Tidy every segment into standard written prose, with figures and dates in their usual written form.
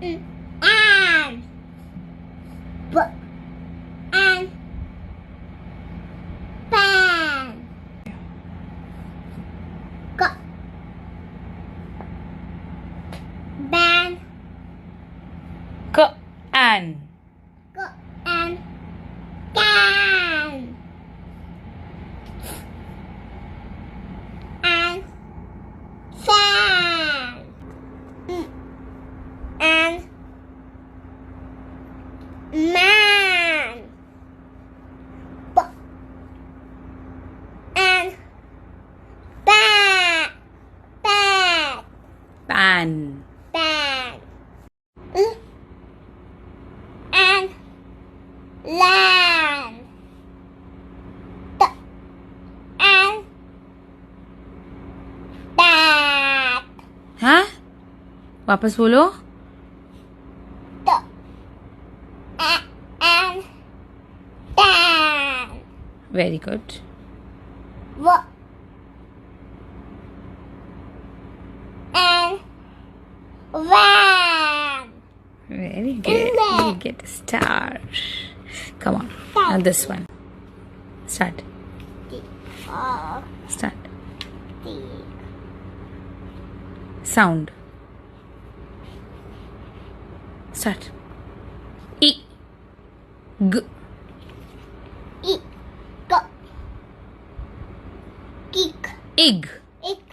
An. B. An. Pan. G. Ban. K an. G. An. Can. An. Fan. An. Man. B. An. Bat. Bat. Pan. Ban. And land. T. And that. हाँ वापस बोलो. T. And that. Very good. W. And van. Very good. You get a star. Come on. Now this one. Start. Start. Sound. Start. E. G. E. G. Geek. Ig. Ik.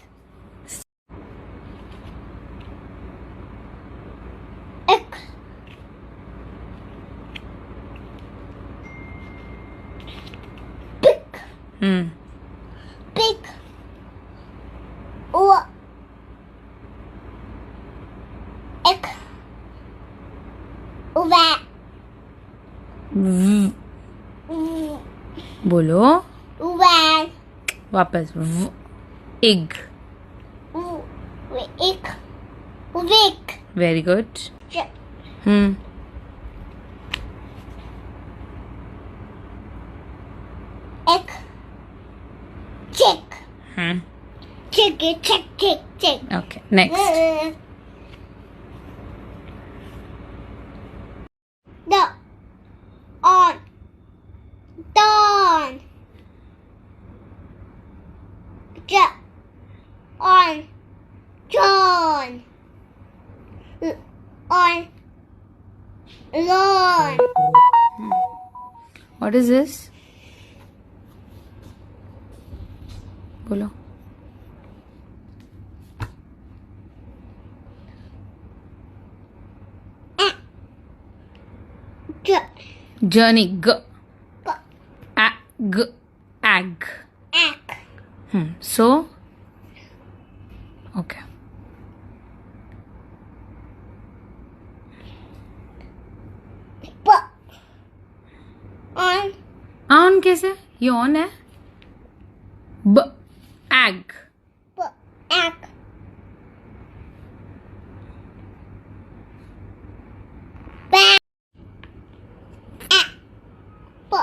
Ik. Pick. Pick. O. Ik. Ova. V. बोलो. Ovan. वापस V. Ig. Ik. Wick. Very good. J. Ik. Chick. Chick, chick, chick, chick. Okay. Next. The. On. Dawn. J. On. John. On. Lawn. What is this? बोलो. J. Journey. G. G. G. Ag. Ack. So. Okay. B. On. On कैसे? ये on है. B. Ag. B. Ack. Back. Ack. B.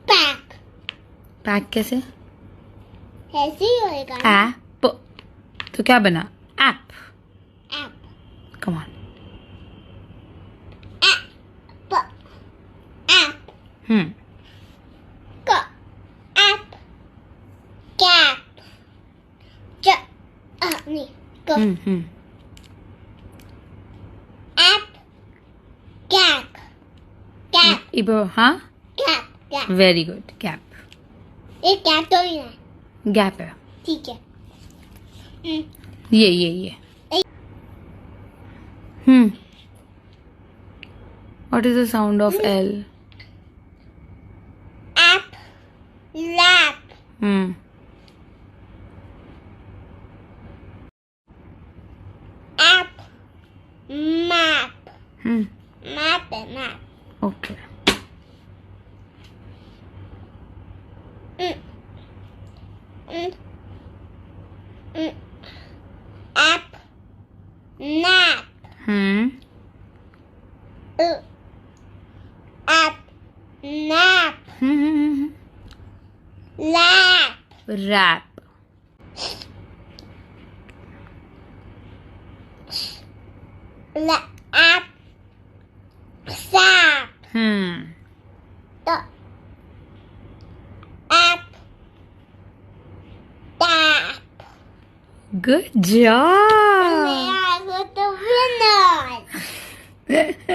Back. Pack कैसे? ऐसे ही होएगा. App. तो क्या बना? App. App. Come on. App. App. Hmm. G. App. Gap. J. नहीं. G. App. Gap. Gap. इबो हाँ. Gap. Gap. Very good. Gap. एक gap तो ही है. Gap है. ठीक है. ये. What is the sound of L? App. Lap. App. Map. Map है map. Okay. App. Nap. App. Nap. Lap. Rap. Lap. Up. Stop. Up. Stop. Good job. We are the winners.